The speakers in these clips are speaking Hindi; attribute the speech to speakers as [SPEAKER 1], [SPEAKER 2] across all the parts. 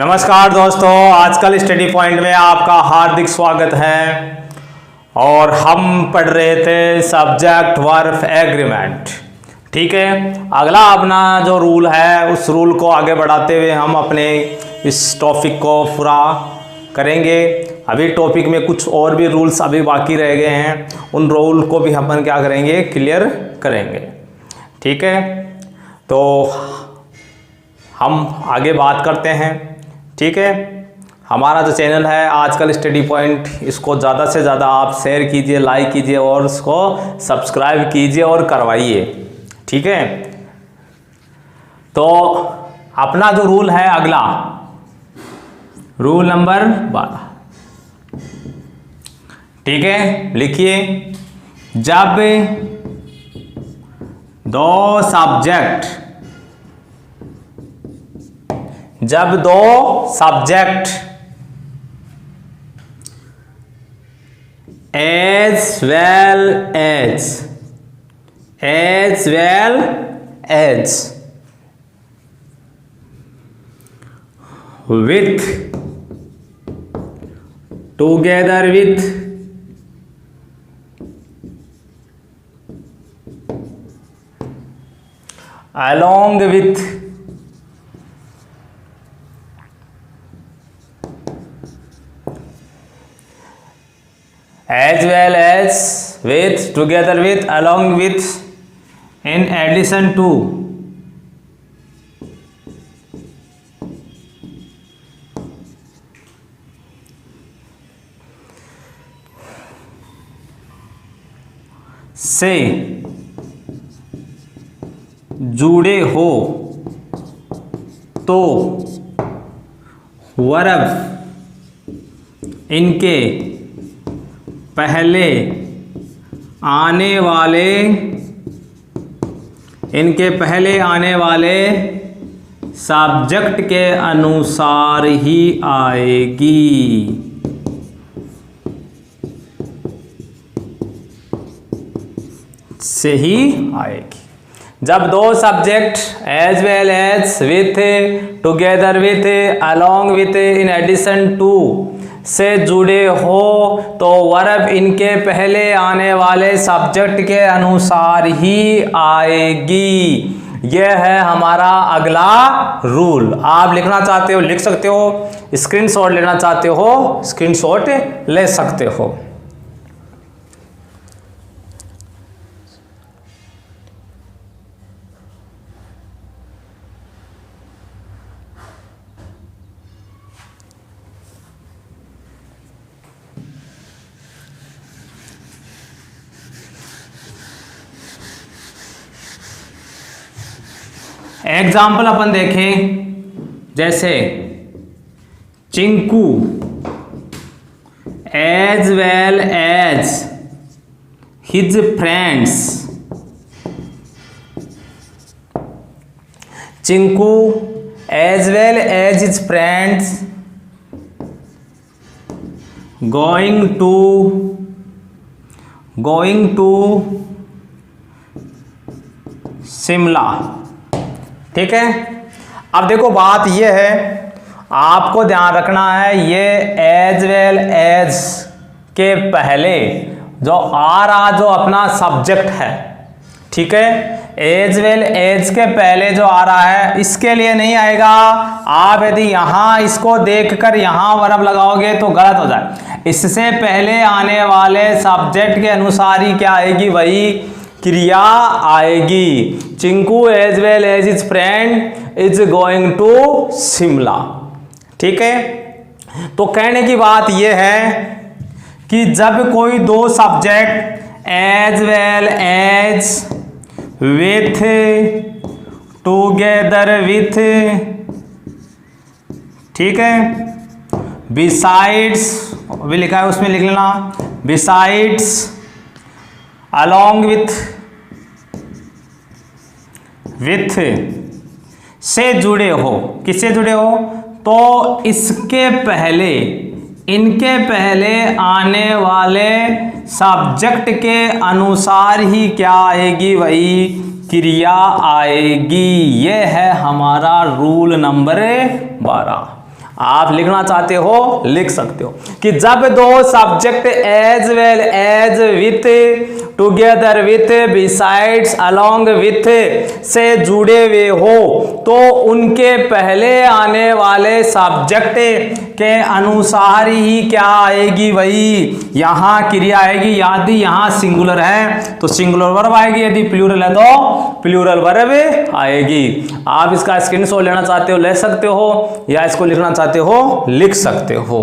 [SPEAKER 1] नमस्कार दोस्तों, आजकल स्टडी पॉइंट में आपका हार्दिक स्वागत है। और हम पढ़ रहे थे सब्जेक्ट वर्ब एग्रीमेंट। ठीक है, अगला अपना जो रूल है उस रूल को आगे बढ़ाते हुए हम अपने इस टॉपिक को पूरा करेंगे। अभी टॉपिक में कुछ और भी रूल्स अभी बाकी रह गए हैं, उन रूल को भी अपन क्या करेंगे, क्लियर करेंगे। ठीक है, तो हम आगे बात करते हैं। ठीक है, हमारा जो चैनल है आजकल स्टडी पॉइंट, इसको ज़्यादा से ज़्यादा आप शेयर कीजिए, लाइक कीजिए और उसको सब्सक्राइब कीजिए और करवाइए। ठीक है, तो अपना जो रूल है अगला, रूल नंबर 12। ठीक है, लिखिए, जब दो subject as well as with, together with, along with, as well as, with, together with, along with, in addition to, से जुड़े हो तो वर्ब इनके पहले आने वाले सब्जेक्ट के अनुसार ही आएगी। से ही आएगी। जब दो subject as well as, with, together with, along with, in addition to से जुड़े हो तो वर्ब इनके पहले आने वाले सब्जेक्ट के अनुसार ही आएगी। यह है हमारा अगला रूल। आप लिखना चाहते हो लिख सकते हो, स्क्रीनशॉट लेना चाहते हो स्क्रीनशॉट ले सकते हो। एग्जाम्पल अपन देखें, जैसे Chinku as well as his friends, Chinku as well as his friends going to Shimla. ठीक है, अब देखो बात ये है, आपको ध्यान रखना है, ये एज वेल एज के पहले जो आ रहा जो अपना सब्जेक्ट है, ठीक है, एज वेल एज के पहले जो आ रहा है इसके लिए नहीं आएगा। आप यदि यहां इसको देखकर यहां वर्ब लगाओगे तो गलत हो जाए। इससे पहले आने वाले सब्जेक्ट के अनुसार ही क्या आएगी, वही क्रिया आएगी। Chinku as well as his friend is going to Shimla. ठीक है, तो कहने की बात यह है कि जब कोई दो subject as well as, with, together with, ठीक है, बिसाइड्स भी लिखा है उसमें लिख लेना, बिसाइड्स, along with से जुड़े हो। किससे जुड़े हो, तो इनके पहले आने वाले सब्जेक्ट के अनुसार ही क्या आएगी, वही क्रिया आएगी। ये है हमारा रूल नंबर 12। आप लिखना चाहते हो लिख सकते हो कि जब दो subject as well as with, together with, besides, along with से जुड़े हुए हो तो उनके पहले आने वाले सब्जेक्ट के अनुसार ही क्या आएगी भाई, यहाँ क्रिया आएगी। यदि यहाँ सिंगुलर है तो सिंगुलर वर्ब आएगी, यदि प्लूरल है तो प्लूरल वर्ब आएगी। आप इसका स्क्रीनशॉट लेना चाहते हो ले सकते हो, या इसको लिखना चाहते हो लिख सकते हो।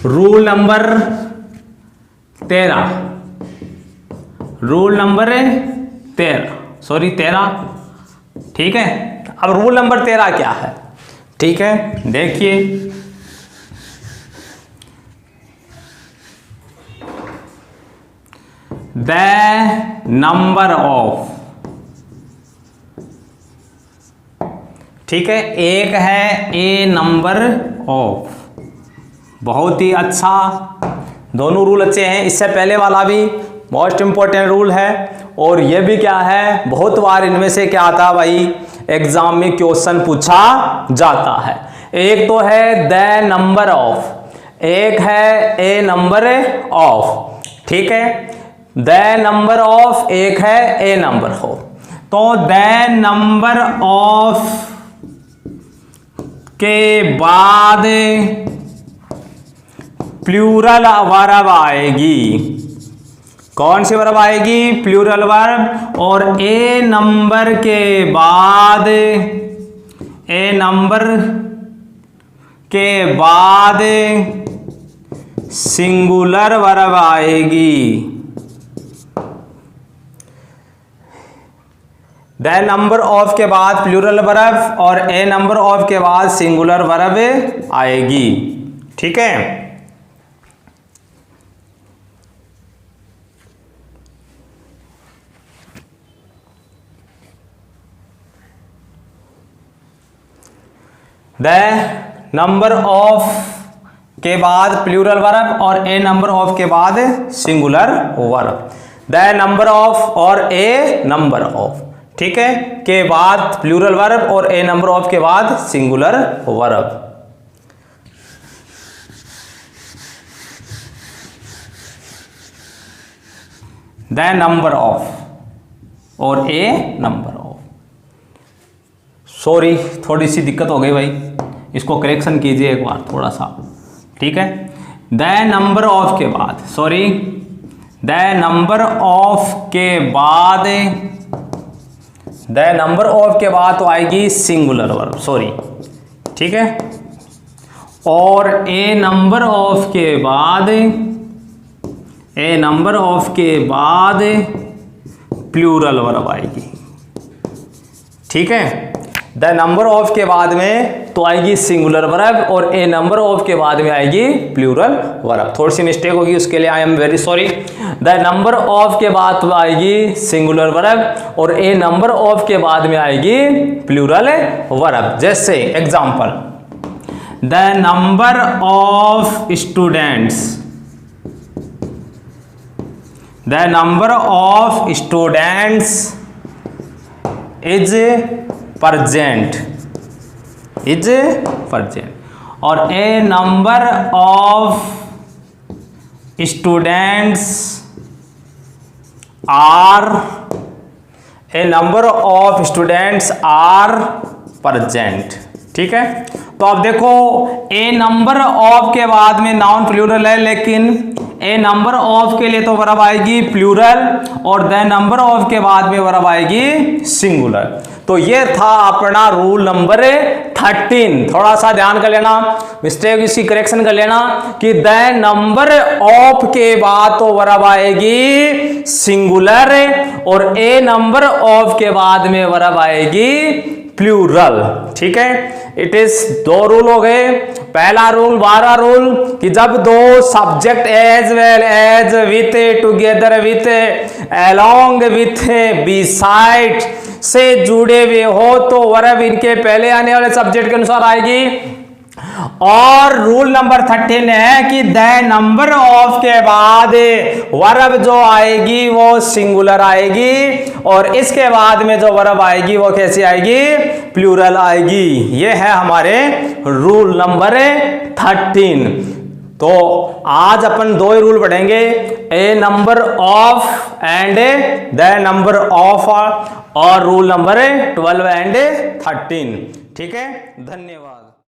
[SPEAKER 1] Rule number 13, rule number 13, sorry 13, ठीक है। अब रूल नंबर 13 क्या है, ठीक है, देखिए द नंबर ऑफ, ठीक है, एक है ए नंबर ऑफ, बहुत ही अच्छा, दोनों रूल अच्छे हैं। इससे पहले वाला भी मोस्ट इंपॉर्टेंट रूल है, और ये भी क्या है, बहुत बार इनमें से क्या आता है भाई, एग्जाम में क्वेश्चन पूछा जाता है। एक तो है द नंबर ऑफ, एक है ए नंबर ऑफ, ठीक है, द नंबर ऑफ एक है ए नंबर ऑफ। तो द नंबर ऑफ के बाद प्लूरल वर्ब आएगी। कौन सी वर्ब आएगी, प्लूरल वर्ब। और ए नंबर के बाद, ए नंबर के बाद सिंगुलर वर्ब आएगी। द नंबर ऑफ के बाद प्लूरल वर्ब और ए नंबर ऑफ के बाद सिंगुलर वर्ब आएगी, ठीक है। द नंबर ऑफ के बाद प्लूरल वर्ब और ए नंबर ऑफ के बाद singular verb. The number of और ए नंबर ऑफ, ठीक है, के बाद प्लूरल वर्ब और ए नंबर ऑफ के बाद singular verb. The number of और ए नंबर ऑफ, सॉरी थोड़ी सी दिक्कत हो गई भाई, इसको करेक्शन कीजिए एक बार थोड़ा सा, ठीक है। द नंबर ऑफ के बाद, सॉरी द नंबर ऑफ के बाद, द नंबर ऑफ के बाद तो आएगी सिंगुलर वर्ब, सॉरी, ठीक है। और ए नंबर ऑफ के बाद, ए नंबर ऑफ के बाद प्लूरल वर्ब आएगी, ठीक है। द नंबर ऑफ के बाद में तो आएगी सिंगुलर वर्ब और ए नंबर ऑफ के बाद में आएगी प्लूरल वर्ब। थोड़ी सी मिस्टेक होगी, उसके लिए I am very sorry. The number of के बाद तो आएगी सिंगुलर वर्ब और ए नंबर ऑफ के बाद में आएगी प्लूरल वर्ब। जैसे example, the number of students, the number of students is present, is present। और a number of students are, a number of students are present, ठीक है। तो अब देखो ए नंबर ऑफ के बाद में नाउन प्लूरल है, लेकिन ए नंबर ऑफ के लिए तो वर्ब आएगी प्लूरल और द नंबर ऑफ के बाद में वर्ब आएगी सिंगुलर। तो ये था अपना रूल नंबर 13। थोड़ा सा ध्यान कर लेना, मिस्टेक इसकी करेक्शन कर लेना कि द नंबर ऑफ के बाद तो वर्ब आएगी सिंगुलर और ए नंबर ऑफ के बाद में वर्ब आएगी प्लूरल। ठीक है, इट इज 2 रूल हो गए। पहला रूल 12 रूल कि जब दो subject as well as with together with along with beside से जुड़े हुए हो तो वर्ब इनके पहले आने वाले सब्जेक्ट के अनुसार आएगी। और रूल नंबर 13 है कि द नंबर ऑफ के बाद वर्ब जो आएगी वो सिंगुलर आएगी और इसके बाद में जो वर्ब आएगी वो कैसी आएगी, प्लूरल आएगी। ये है हमारे रूल नंबर 13। तो आज अपन 2 ही रूल पढ़ेंगे, a number of and the number of और रूल नंबर 12 एंड 13। ठीक है, धन्यवाद।